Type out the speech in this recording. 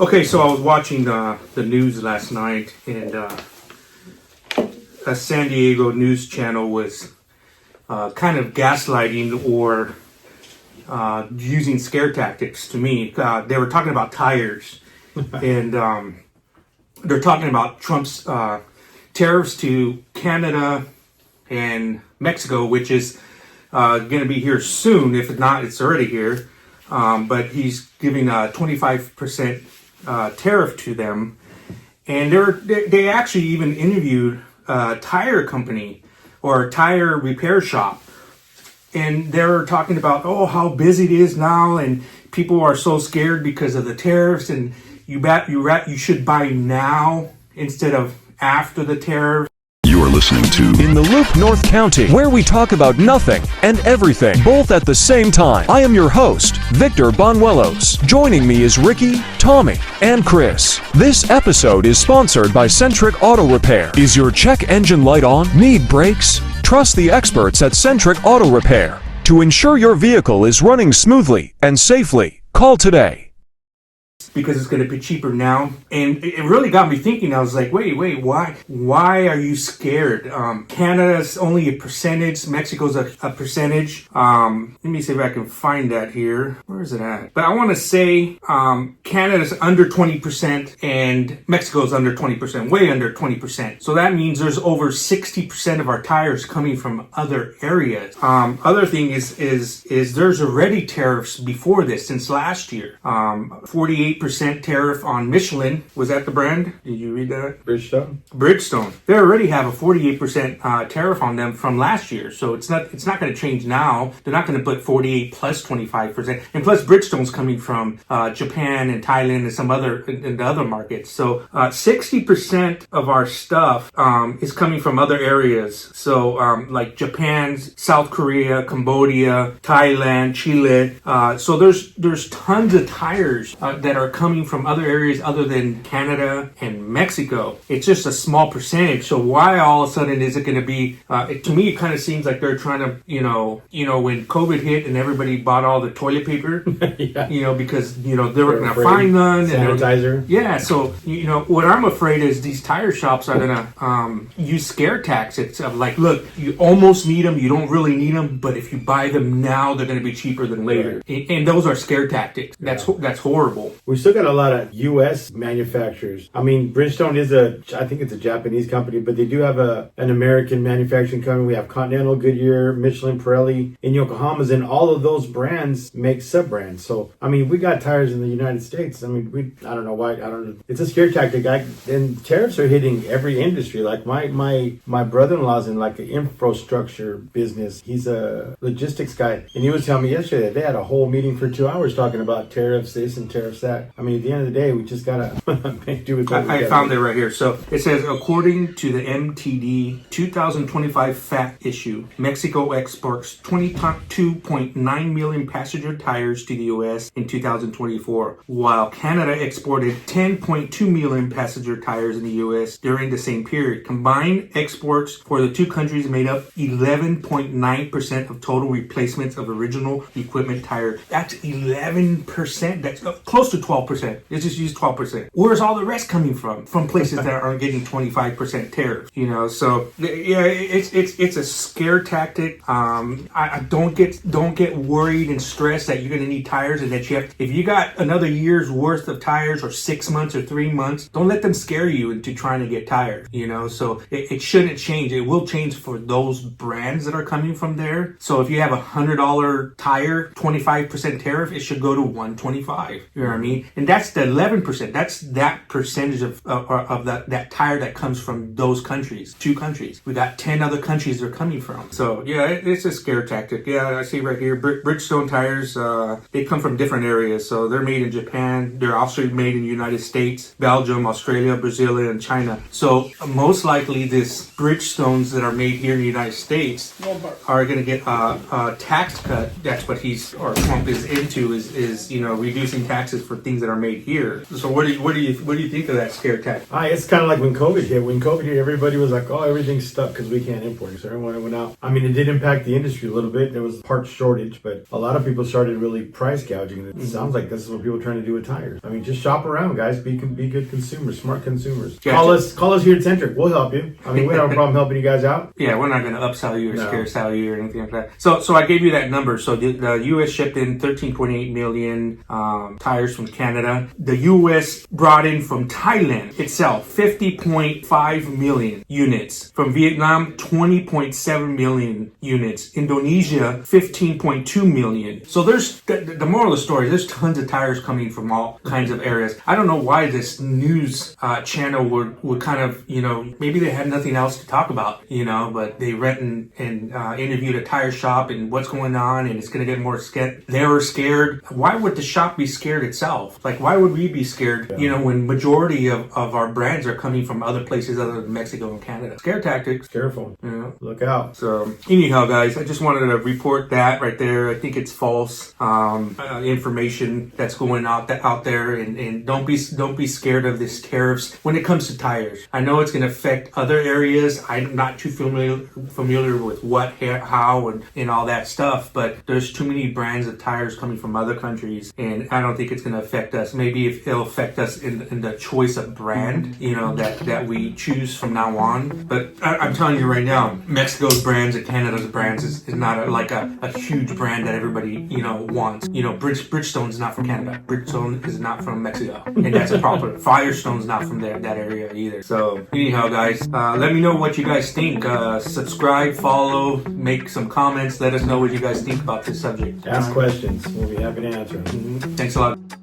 Okay, so I was watching the news last night, and a San Diego news channel was kind of gaslighting or using scare tactics to me. They were talking about tires, and they're talking about Trump's tariffs to Canada and Mexico, which is going to be here soon. If not, it's already here. But he's giving a 25% tariff to them. And they actually even interviewed a tire company or a tire repair shop. And they're talking about, how busy it is now. And people are so scared because of the tariffs. And you should buy now instead of after the tariff. You're listening to In the Loop North County, where we talk about nothing and everything, both at the same time. I am your host, Victor Bonuelos. Joining me is Ricky, Tommy, and Chris. This episode is sponsored by Centric Auto Repair. Is your check engine light on? Need brakes? Trust the experts at Centric Auto Repair. To ensure your vehicle is running smoothly and safely, call today. Because it's going to be cheaper now. And it really got me thinking. I was like, wait, why are you scared? Canada's only a percentage. Mexico's a percentage. Let me see if I can find that here. Where is it at? But I want to say Canada's under 20% and Mexico's under 20%, way under 20%. So that means there's over 60% of our tires coming from other areas. Other thing is there's already tariffs before this since last year. 48% tariff on Michelin. Was that the brand? Did you read that? Bridgestone. They already have a 48% tariff on them from last year. So it's not going to change now. They're not going to put 48 plus 25%. And plus Bridgestone's coming from Japan and Thailand and some other markets. So 60% of our stuff is coming from other areas. So like Japan, South Korea, Cambodia, Thailand, Chile. So there's tons of tires that are coming from other areas other than Canada and Mexico. It's just a small percentage. So why all of a sudden is it going to be, to me, it kind of seems like they're trying to, when COVID hit and everybody bought all the toilet paper, yeah. Because, they were going to find none. Sanitizer. Yeah. So, what I'm afraid is these tire shops are going to use scare tactics of like, look, you almost need them. You don't really need them. But if you buy them now, they're going to be cheaper than later. Right. And those are scare tactics. That's horrible. We still got a lot of U.S. manufacturers. I mean, Bridgestone is I think it's a Japanese company, but they do have an American manufacturing company. We have Continental, Goodyear, Michelin, Pirelli, and Yokohama's, and all of those brands make sub-brands. So, I mean, we got tires in the United States. I mean, I don't know why. I don't know. It's a scare tactic. And tariffs are hitting every industry. Like my brother-in-law's in like an infrastructure business. He's a logistics guy, and he was telling me yesterday that they had a whole meeting for 2 hours talking about tariffs this and tariffs that. I mean, at the end of the day, we just gotta make do with what we I got. found it right here. So it says, according to the MTD 2025 fact issue, Mexico exports 22.9 million passenger tires to the U.S. in 2024, while Canada exported 10.2 million passenger tires in the U.S. during the same period. Combined exports for the two countries made up 11.9% of total replacements of original equipment tire. That's 11%. That's close to 12%. Let's just use 12%. Where's all the rest coming from? From places that aren't getting 25% tariffs. So yeah, it's a scare tactic. I don't get worried and stressed that you're gonna need tires and that if you got another year's worth of tires or 6 months or 3 months, don't let them scare you into trying to get tires. So it shouldn't change. It will change for those brands that are coming from there. So if you have $100 tire, 25% tariff, it should go to $125. You know what I mean? And that's the 11%. That's that percentage of that tire that comes from those countries, two countries. We got 10 other countries they're coming from. So yeah, it's a scare tactic. Yeah, I see right here, Bridgestone tires, they come from different areas. So they're made in Japan. They're also made in the United States, Belgium, Australia, Brazil, and China. So most likely this Bridgestones that are made here in the United States are going to get a tax cut. That's what Trump is into is reducing taxes for things things that are made here. So what do you think of that scare tactic? It's kind of like when COVID hit. When COVID hit, everybody was like, "Oh, everything's stuck because we can't import." So everyone went out. I mean, it did impact the industry a little bit. There was parts shortage, but a lot of people started really price gouging. It sounds like this is what people are trying to do with tires. I mean, just shop around, guys. Be good consumers, smart consumers. Gotcha. Call us here at Centric. We'll help you. I mean, we don't have a problem helping you guys out. Yeah, we're not going to upsell you or scare sell you or anything like that. So I gave you that number. So the U.S. shipped in 13.8 million tires from Canada. The U.S. brought in from Thailand itself 50.5 million units. From Vietnam, 20.7 million units. Indonesia, 15.2 million. So there's the moral of the story. There's tons of tires coming from all kinds of areas. I don't know why this news channel would kind of, maybe they had nothing else to talk about, but they went and interviewed a tire shop and what's going on, and it's going to get more scared. They were scared. Why would the shop be scared itself? Like, why would we be scared, when majority of our brands are coming from other places other than Mexico and Canada? Scare tactics. Careful. Look out. So anyhow, guys, I just wanted to report that right there. I think it's false information that's going out there, and don't be scared of this tariffs when it comes to tires. I know it's going to affect other areas. I'm not too familiar with what, how, and all that stuff, but there's too many brands of tires coming from other countries, and I don't think it's going to affect us. Maybe if it'll affect us in the choice of brand, that we choose from now on. But I'm telling you right now, Mexico's brands and Canada's brands is not a huge brand that everybody wants. Bridgestone's not from Canada. Bridgestone is not from Mexico, and that's a problem. Firestone's not from that area either. So anyhow, guys, let me know what you guys think. Subscribe, follow, make some comments. Let us know what you guys think about this subject. Ask questions. We'll be happy to answer them. Thanks a lot.